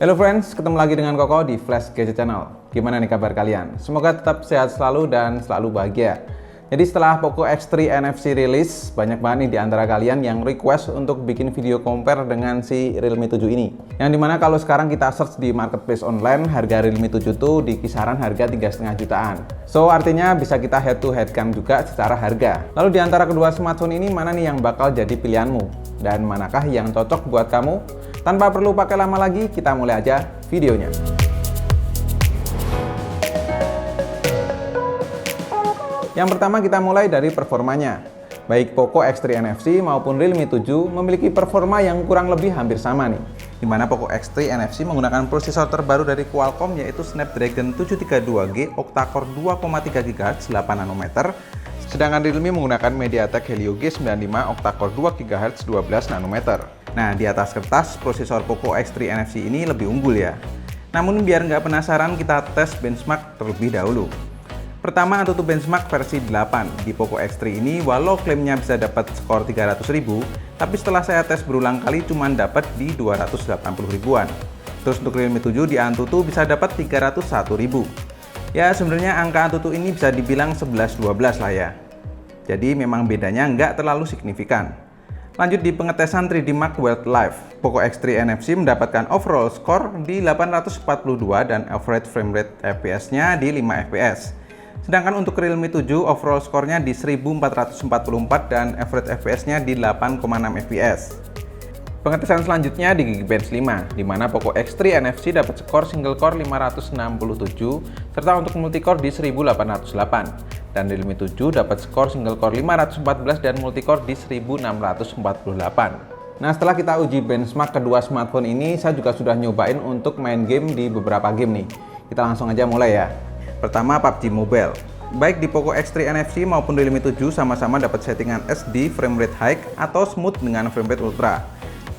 Halo friends, ketemu lagi dengan Koko di Flash Gadget Channel. Gimana nih kabar kalian? Semoga tetap sehat selalu dan selalu bahagia. Jadi setelah Poco X3 NFC rilis, banyak banget nih di antara kalian yang request untuk bikin video compare dengan si Realme 7 ini. Yang dimana kalau sekarang kita search di marketplace online, harga Realme 7 tuh di kisaran harga 3,5 jutaan. So artinya bisa kita head to head kan juga secara harga. Lalu di antara kedua smartphone ini mana nih yang bakal jadi pilihanmu? Dan manakah yang cocok buat kamu? Tanpa perlu pakai lama lagi, kita mulai aja videonya. Yang pertama kita mulai dari performanya. Baik Poco X3 NFC maupun Realme 7 memiliki performa yang kurang lebih hampir sama nih. Dimana Poco X3 NFC menggunakan prosesor terbaru dari Qualcomm yaitu Snapdragon 732G octa-core 2,3 GHz 8 nanometer. Sedangkan Realme menggunakan MediaTek Helio G95 octa-core 2 GHz 12 nanometer. Nah, di atas kertas, prosesor Poco X3 NFC ini lebih unggul ya. Namun biar nggak penasaran, kita tes benchmark terlebih dahulu. Pertama, AnTuTu benchmark versi 8 di Poco X3 ini, walau klaimnya bisa dapat skor 300.000, tapi setelah saya tes berulang kali cuma dapat di 280 ribuan. Terus untuk Realme 7 di AnTuTu bisa dapat 301.000. Ya, sebenarnya angka AnTuTu ini bisa dibilang 11-12 lah ya. Jadi memang bedanya nggak terlalu signifikan. Lanjut di pengetesan 3D Mark Wildlife, Poco X3 NFC mendapatkan overall score di 842 dan average frame rate FPS-nya di 5 fps. Sedangkan untuk Realme 7 overall skornya di 1444 dan average FPS-nya di 8,6 fps. Pengetesan selanjutnya di Geekbench 5, di mana Poco X3 NFC dapat skor single core 567 serta untuk multicore di 1808. Dan Realme 7 dapat skor single core 514 dan multicore di 1648. Nah, setelah kita uji benchmark kedua smartphone ini, saya juga sudah nyobain untuk main game di beberapa game nih. Kita langsung aja mulai ya. Pertama, PUBG Mobile. Baik di Poco X3 NFC maupun Realme 7 sama-sama dapat settingan SD frame rate high atau smooth dengan frame rate ultra.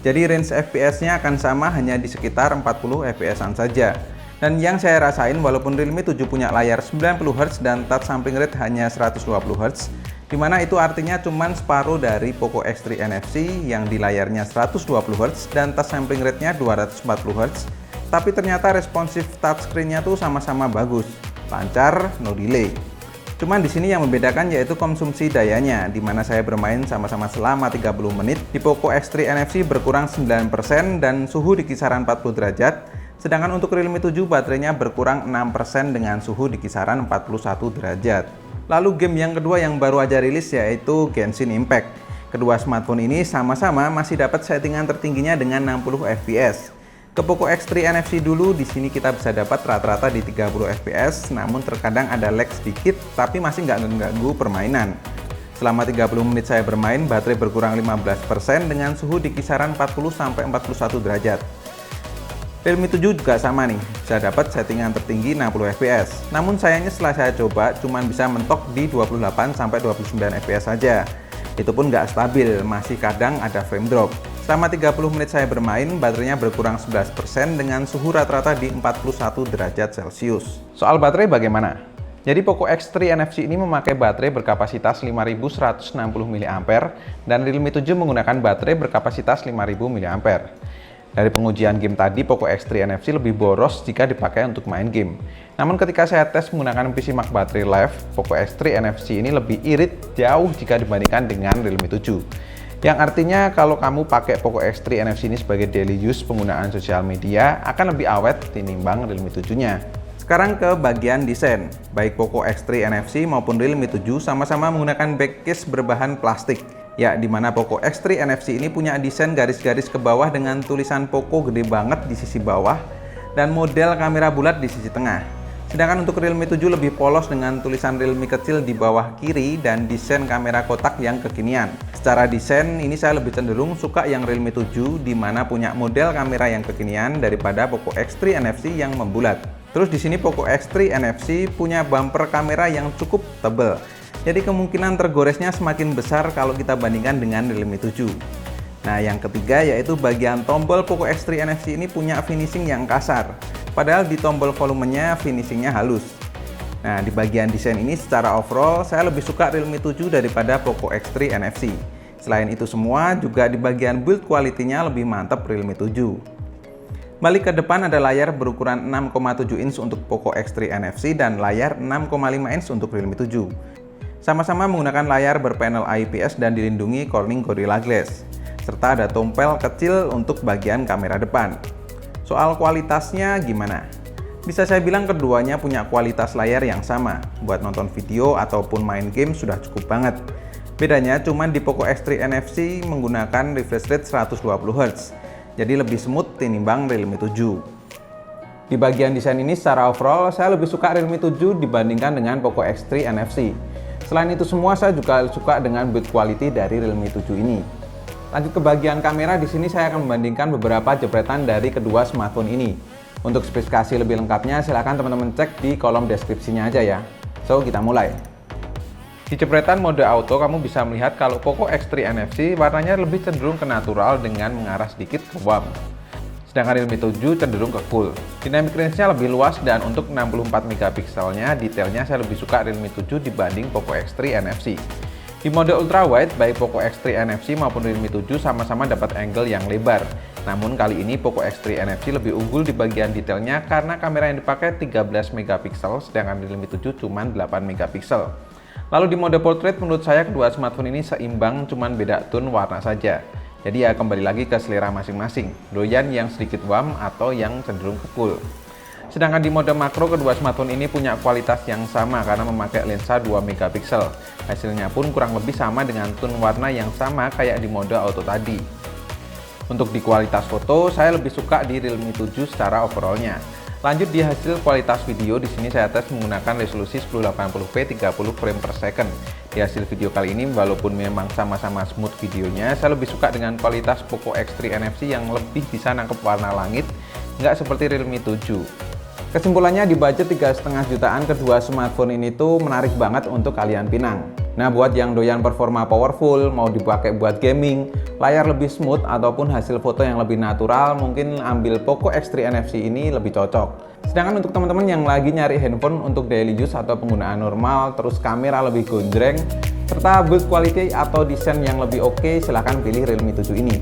Jadi range FPS-nya akan sama, hanya di sekitar 40 fps-an saja. Dan yang saya rasain, walaupun Realme 7 punya layar 90Hz dan touch sampling rate hanya 120Hz, dimana itu artinya cuman separuh dari Poco X3 NFC yang di layarnya 120Hz dan touch sampling rate-nya 240Hz, tapi ternyata responsif touchscreen-nya tuh sama-sama bagus, lancar, no delay. Cuman di sini yang membedakan yaitu konsumsi dayanya, di mana saya bermain sama-sama selama 30 menit. Di Poco X3 NFC berkurang 9% dan suhu di kisaran 40 derajat. Sedangkan untuk Realme 7 baterainya berkurang 6% dengan suhu di kisaran 41 derajat. Lalu game yang kedua yang baru aja rilis yaitu Genshin Impact. Kedua smartphone ini sama-sama masih dapat settingan tertingginya dengan 60 fps. Ke Poco X3 NFC dulu, di sini kita bisa dapat rata-rata di 30 fps, namun terkadang ada lag sedikit, tapi masih nggak mengganggu permainan. Selama 30 menit saya bermain, baterai berkurang 15% dengan suhu di kisaran 40-41 derajat. Realme 7 juga sama nih, bisa dapat settingan tertinggi 60 fps. Namun sayangnya setelah saya coba, cuma bisa mentok di 28-29 fps saja. Itu pun nggak stabil, masih kadang ada frame drop. Selama 30 menit saya bermain, baterainya berkurang 11% dengan suhu rata-rata di 41 derajat Celcius. Soal baterai bagaimana? Jadi Poco X3 NFC ini memakai baterai berkapasitas 5160 mAh dan Realme 7 menggunakan baterai berkapasitas 5000 mAh. Dari pengujian game tadi, Poco X3 NFC lebih boros jika dipakai untuk main game. Namun ketika saya tes menggunakan PC Mark Battery Life, Poco X3 NFC ini lebih irit jauh jika dibandingkan dengan Realme 7. Yang artinya kalau kamu pakai Poco X3 NFC ini sebagai daily use penggunaan sosial media akan lebih awet tinimbang Realme 7-nya. Sekarang ke bagian desain. Baik Poco X3 NFC maupun Realme 7 sama-sama menggunakan back case berbahan plastik. Ya, dimana Poco X3 NFC ini punya desain garis-garis ke bawah dengan tulisan Poco gede banget di sisi bawah dan model kamera bulat di sisi tengah. Sedangkan untuk Realme 7 lebih polos dengan tulisan Realme kecil di bawah kiri dan desain kamera kotak yang kekinian. Secara desain ini saya lebih cenderung suka yang Realme 7 di mana punya model kamera yang kekinian daripada Poco X3 NFC yang membulat. Terus di sini Poco X3 NFC punya bumper kamera yang cukup tebal. Jadi kemungkinan tergoresnya semakin besar kalau kita bandingkan dengan Realme 7. Nah, yang ketiga yaitu bagian tombol Poco X3 NFC ini punya finishing yang kasar. Padahal di tombol volumenya finishingnya halus. Nah, di bagian desain ini secara overall saya lebih suka Realme 7 daripada Poco X3 NFC. Selain itu semua, juga di bagian build quality-nya lebih mantap Realme 7. Balik ke depan ada layar berukuran 6,7 inch untuk Poco X3 NFC dan layar 6,5 inch untuk Realme 7. Sama-sama menggunakan layar berpanel IPS dan dilindungi Corning Gorilla Glass, serta ada tombol kecil untuk bagian kamera depan. Soal kualitasnya gimana? Bisa saya bilang keduanya punya kualitas layar yang sama. Buat nonton video ataupun main game sudah cukup banget. Bedanya cuman di Poco X3 NFC menggunakan refresh rate 120 Hz. Jadi lebih smooth tinimbang Realme 7. Di bagian desain ini secara overall saya lebih suka Realme 7 dibandingkan dengan Poco X3 NFC. Selain itu semua saya juga suka dengan build quality dari Realme 7 ini. Lanjut ke bagian kamera, di sini saya akan membandingkan beberapa jepretan dari kedua smartphone ini. Untuk spesifikasi lebih lengkapnya silahkan teman-teman cek di kolom deskripsinya aja ya. So, kita mulai. Di jepretan mode auto kamu bisa melihat kalau Poco X3 NFC warnanya lebih cenderung ke natural dengan mengarah sedikit ke warm. Sedangkan Realme 7 cenderung ke cool. Dynamic range-nya lebih luas dan untuk 64 megapikselnya detailnya saya lebih suka Realme 7 dibanding Poco X3 NFC. Di mode ultra wide, baik Poco X3 NFC maupun Realme 7 sama-sama dapat angle yang lebar. Namun kali ini Poco X3 NFC lebih unggul di bagian detailnya karena kamera yang dipakai 13 megapiksel, sedangkan Realme 7 cuma 8 megapiksel. Lalu di mode portrait menurut saya kedua smartphone ini seimbang, cuman beda tone warna saja. Jadi ya kembali lagi ke selera masing-masing, doyan yang sedikit warm atau yang cenderung ke cool. Sedangkan di mode makro kedua smartphone ini punya kualitas yang sama karena memakai lensa 2 megapiksel. Hasilnya pun kurang lebih sama dengan tone warna yang sama kayak di mode auto tadi. Untuk di kualitas foto, saya lebih suka di Realme 7 secara overallnya. Lanjut di hasil kualitas video, di sini saya tes menggunakan resolusi 1080p 30 frame per second. Di hasil video kali ini, walaupun memang sama-sama smooth videonya, saya lebih suka dengan kualitas Poco X3 NFC yang lebih bisa nangkep warna langit, nggak seperti Realme 7. Kesimpulannya di budget 3,5 jutaan kedua smartphone ini tuh menarik banget untuk kalian pinang. Nah buat yang doyan performa powerful, mau dipakai buat gaming, layar lebih smooth ataupun hasil foto yang lebih natural, mungkin ambil Poco X3 NFC ini lebih cocok. Sedangkan untuk teman-teman yang lagi nyari handphone untuk daily use atau penggunaan normal, terus kamera lebih gonjreng, serta build quality atau desain yang lebih oke, silahkan pilih Realme 7 ini.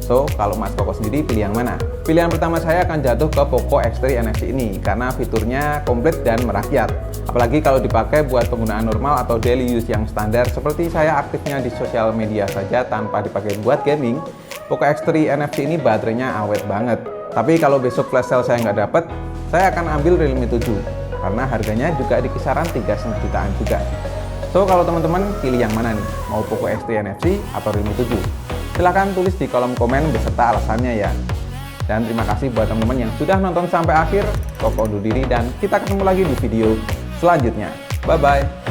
So, kalau Mas Koko sendiri pilih yang mana? Pilihan pertama saya akan jatuh ke Poco X3 NFC ini karena fiturnya komplit dan merakyat. Apalagi kalau dipakai buat penggunaan normal atau daily use yang standar seperti saya aktifnya di sosial media saja tanpa dipakai buat gaming, Poco X3 NFC ini baterainya awet banget. Tapi kalau besok flash sale saya nggak dapet, saya akan ambil Realme 7 karena harganya juga di kisaran 3,5 jutaan juga. So, kalau teman-teman pilih yang mana nih? Mau Poco X3 NFC atau Realme 7? Silahkan tulis di kolom komen beserta alasannya ya. Dan terima kasih buat teman-teman yang sudah nonton sampai akhir. Koko undur diri dan kita ketemu lagi di video selanjutnya. Bye-bye.